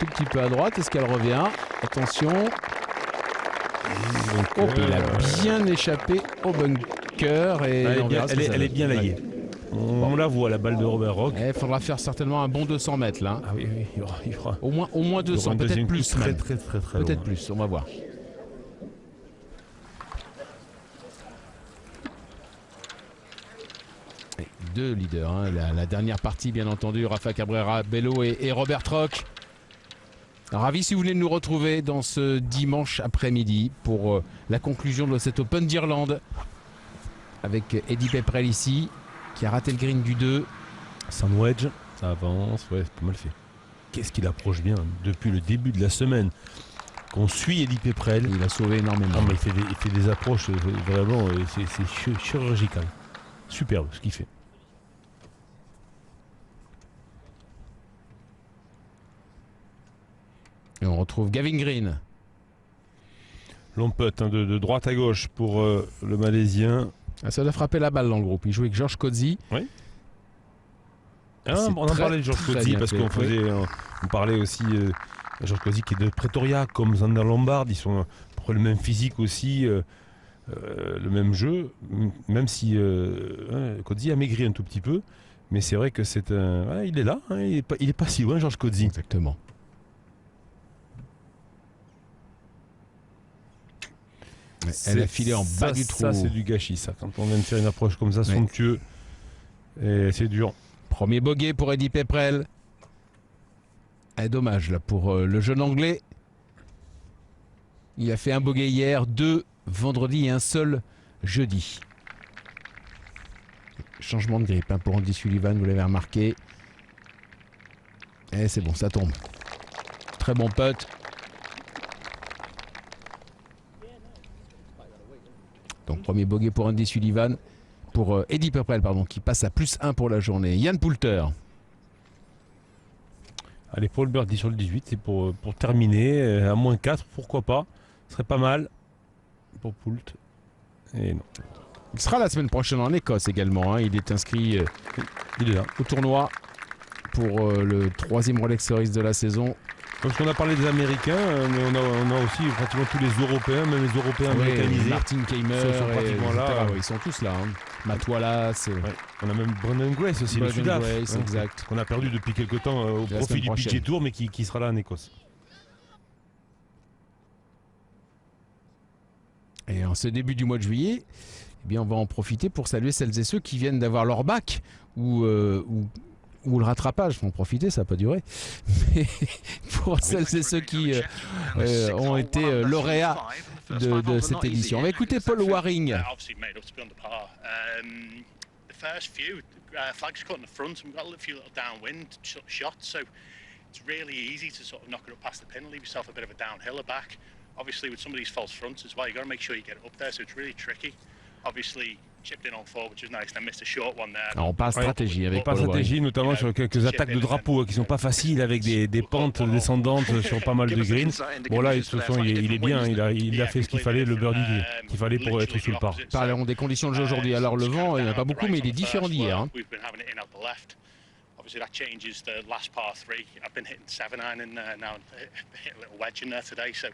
tout petit peu à droite. Est-ce qu'elle revient? Attention. Oh, il a bien échappé au bunker. Et elle est bien laillée. On la voit, la balle de Robert Rock. Il faudra faire certainement un bon 200 mètres là. Ah oui, il y aura au moins 200, peut-être plus. Très peut-être plus, on va voir. Et deux leaders, hein. La dernière partie bien entendu, Rafa Cabrera Bello et Robert Rock. Ravi si vous venez de nous retrouver dans ce dimanche après-midi pour la conclusion de cet Open d'Irlande avec Eddie Pepperell ici qui a raté le green du 2. Sandwedge, ça avance, ouais, c'est pas mal fait. Qu'est-ce qu'il approche bien depuis le début de la semaine qu'on suit Eddie Pepperell. Il a sauvé énormément. Mais il fait des approches vraiment, c'est chirurgical. Superbe ce qu'il fait. Et on retrouve Gavin Green. Long putt hein, de droite à gauche pour le Malaisien. Ah, ça doit frapper la balle dans le groupe. Il jouait avec George Coetzee. Oui. Ah, on en parlait de George Coetzee parce qu'on on parlait aussi de George Coetzee qui est de Pretoria comme Zander Lombard. Ils sont pour le même physique aussi, le même jeu, même si Coetzee a maigri un tout petit peu. Mais c'est vrai que c'est un. Il est là, hein, il est pas si loin, George Coetzee. Exactement. Elle a filé en bas du trou. Ça, c'est du gâchis, ça. Quand on vient de faire une approche comme ça, somptueux, et c'est dur. Premier bogey pour Eddie Pepperell. Dommage là pour le jeune anglais. Il a fait un bogey hier, 2 vendredi et un seul jeudi. Changement de grippe hein, pour Andy Sullivan, vous l'avez remarqué. Et c'est bon, ça tombe. Très bon putt. Donc premier bogey pour Andy Sullivan, pour Eddie Pepperell pardon, qui passe à +1 pour la journée. Ian Poulter. Allez, pour le birdie sur le 18, c'est pour terminer à -4, pourquoi pas. Ce serait pas mal pour Poult. Et non. Il sera la semaine prochaine en Écosse également. Hein. Il est inscrit il est là. au tournoi pour le 3e Rolex Series de la saison. Parce qu'on a parlé des Américains, mais on a aussi pratiquement tous les Européens, même les Européens américanisés. Martin Keimer, là. Ils sont tous là. Hein. Matt Wallace. On a même Brandon Grace aussi, le Sudaf. Exact. Qu'on a perdu depuis quelques temps au profit du PGA Tour, mais qui sera là en Écosse. Et en ce début du mois de juillet, eh bien, on va en profiter pour saluer celles et ceux qui viennent d'avoir leur bac ou le rattrapage, faut en profiter, ça n'a pas duré. Mais pour celles et ceux qui ont été lauréats de cette édition. On va écouter Paul Waring. Obviously, with some of these false fronts as well, you got to make sure you get it up there, so it's really tricky. Obviously, chipped in on 4, which is nice, and I missed a short one there. Alors on parle stratégie avec Paul stratégie, notamment sur quelques attaques de drapeau qui sont pas faciles avec des pentes descendantes sur pas mal de greens. Bon là, de toute façon, il est bien, il a fait ce qu'il fallait, le birdie qu'il fallait pour être sur le par. Parlons des conditions de jeu aujourd'hui. Alors le vent, il n'y en a pas beaucoup, mais il est différent d'hier. Hein. Obviously that changes the last par 3. I've been hitting 7-iron and now hit a little wedge in there today, so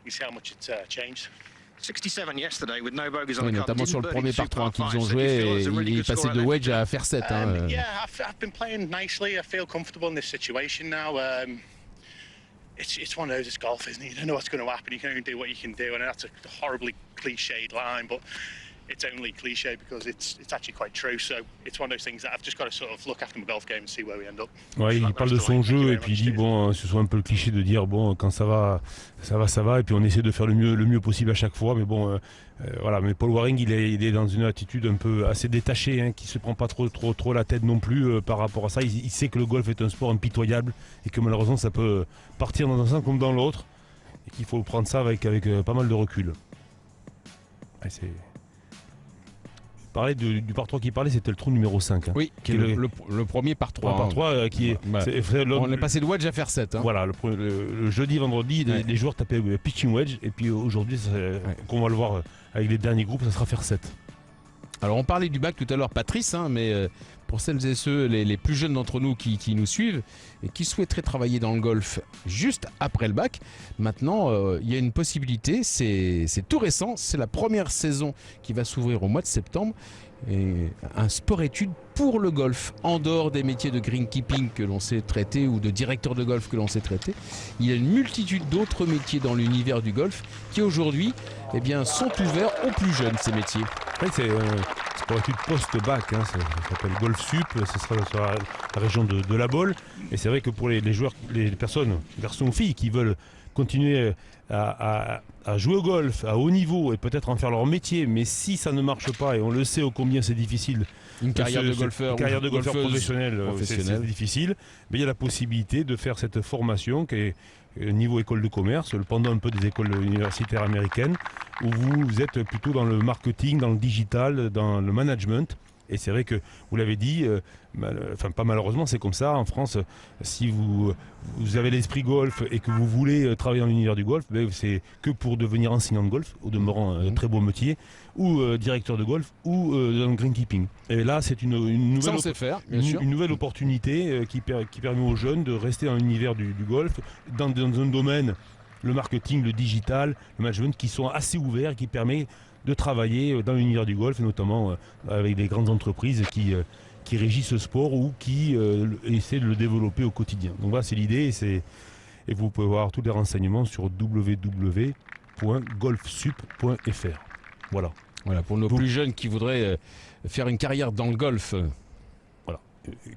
you see how much it's changed. 67 yesterday with no bogeys on oui, the notamment sur le premier par 3 qu'ils ont joué, et il est passé de wedge à faire 7. Hein. Yeah, I've been playing nicely. I feel comfortable in this situation now. It's one of those, it's golf, isn't it? You don't know what's going to happen. You can only do what you can do, and that's a horribly cliched line, but it's only cliche because it's actually quite true. So it's one of those things that I've just got to sort of look after my golf game and see where we end up. Ouais, il parle de son jeu et puis il dit bon, ce soit un peu le cliché de dire bon, quand ça va, et puis on essaie de faire le mieux possible à chaque fois. Mais bon, voilà. Mais Paul Waring, il est dans une attitude un peu assez détachée, hein, qui se prend pas trop la tête non plus par rapport à ça. Il sait que le golf est un sport impitoyable et que malheureusement ça peut partir dans un sens comme dans l'autre et qu'il faut prendre ça avec pas mal de recul. Ouais, c'est parlait du par 3 qui parlait, c'était le trou numéro 5. Hein, oui, qui est le premier par 3. Par 3 qui est, on est passé de wedge à faire 7. Hein. Voilà, le jeudi, vendredi, les joueurs tapaient pitching wedge. Et puis aujourd'hui, qu'on va le voir avec les derniers groupes, ça sera faire 7. Alors on parlait du bac tout à l'heure, Patrice, hein, mais pour celles et ceux, les plus jeunes d'entre nous qui nous suivent et qui souhaiteraient travailler dans le golf juste après le bac, maintenant il y a une possibilité, c'est tout récent, c'est la première saison qui va s'ouvrir au mois de septembre. Et un sport-études pour le golf, en dehors des métiers de greenkeeping que l'on sait traiter ou de directeur de golf que l'on sait traiter. Il y a une multitude d'autres métiers dans l'univers du golf qui aujourd'hui sont ouverts aux plus jeunes, ces métiers. Oui, c'est sport-études post-bac, hein, ça s'appelle Golf Sup, ce sera sur la région de La Baule. Et c'est vrai que pour les joueurs, les personnes, garçons ou filles, qui veulent continuer à jouer au golf à haut niveau et peut-être en faire leur métier, mais si ça ne marche pas, et on le sait ô combien c'est difficile, une carrière de golfeur professionnel, c'est difficile, mais il y a la possibilité de faire cette formation qui est niveau école de commerce, le pendant un peu des écoles universitaires américaines, où vous êtes plutôt dans le marketing, dans le digital, dans le management. Et c'est vrai que, vous l'avez dit, pas malheureusement, c'est comme ça. En France, si vous avez l'esprit golf et que vous voulez travailler dans l'univers du golf, c'est que pour devenir enseignant de golf, au demeurant un très beau métier, ou directeur de golf, ou dans le greenkeeping. Et là, c'est une nouvelle opportunité qui permet aux jeunes de rester dans l'univers du golf, dans un domaine, le marketing, le digital, le management, qui sont assez ouverts et qui permet de travailler dans l'univers du golf, et notamment avec des grandes entreprises qui régissent ce sport ou qui essaient de le développer au quotidien. Donc voilà, c'est l'idée, et vous pouvez voir tous les renseignements sur www.golfsup.fr. Voilà. Voilà, pour nos plus jeunes qui voudraient faire une carrière dans le golf. Voilà.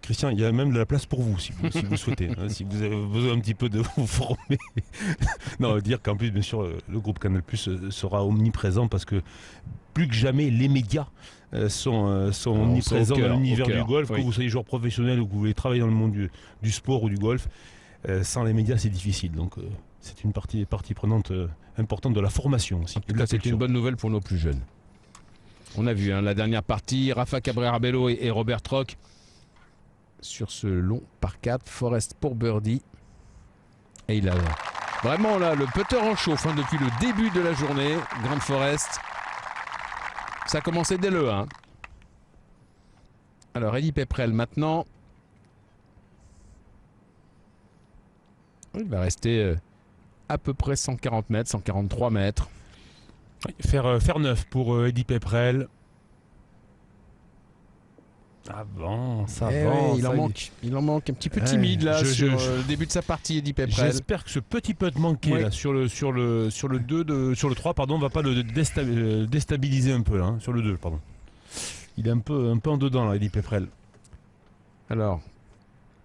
Christian, il y a même de la place pour vous si vous souhaitez, hein, si vous avez besoin un petit peu de vous former. Non, dire qu'en plus, bien sûr, le groupe Canal+ sera omniprésent parce que plus que jamais, les médias sont omniprésents dans l'univers du golf. Que vous soyez joueur professionnel ou que vous voulez travailler dans le monde du sport ou du golf, sans les médias, c'est difficile. Donc, c'est une partie prenante importante de la formation aussi. En tout cas, c'est une bonne nouvelle pour nos plus jeunes. On a vu la dernière partie, Rafa Cabrera-Bello et Robert Trock sur ce long par 4, Forest pour birdie. Et il a vraiment là le putter en chauffe depuis le début de la journée. Grant Forest. Ça a commencé dès le 1. Alors Eddie Pepperell maintenant. Il va rester à peu près 140 mètres, 143 mètres. Faire 9 pour Eddie Pepperell. Avance. Ouais, il en manque un petit peu timide là sur le début de sa partie, Eddie Pepperell. J'espère que ce petit peu de manqué là, sur le 3 pardon, va pas le déstabiliser un peu là, hein, sur le 2 pardon. Il est un peu en dedans là, Eddie Pepperell. Alors,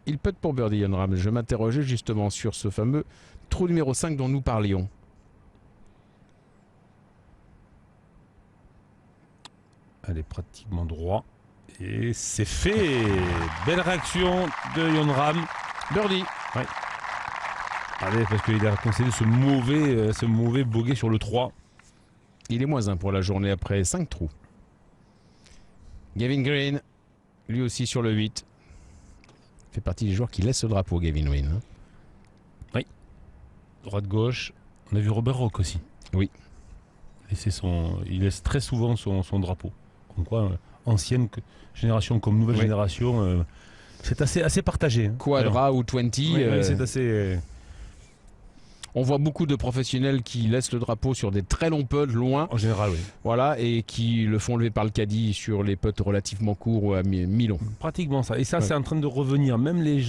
il putt pour birdie, Jon Rahm. Je m'interrogeais justement sur ce fameux trou numéro 5 dont nous parlions. Elle est pratiquement droit. Et c'est fait. Belle réaction de Jon Rahm. Birdie. Ouais. Allez, parce qu'il a concédé ce mauvais bogey sur le 3. Il est -1 pour la journée après 5 trous. Gavin Green, lui aussi sur le 8. Fait partie des joueurs qui laissent le drapeau, Gavin Green. Hein. Oui. Droite-gauche. On a vu Robert Rock aussi. Oui. Il laisse très souvent son drapeau. Comme quoi, ancienne génération comme nouvelle génération, c'est assez partagé. Hein. Quadra ou 20. Oui, c'est assez... On voit beaucoup de professionnels qui laissent le drapeau sur des très longs putts, loin. En général, oui. Voilà, et qui le font lever par le caddie sur les putts relativement courts ou à mi-long. Pratiquement ça. Et ça, c'est en train de revenir. Même les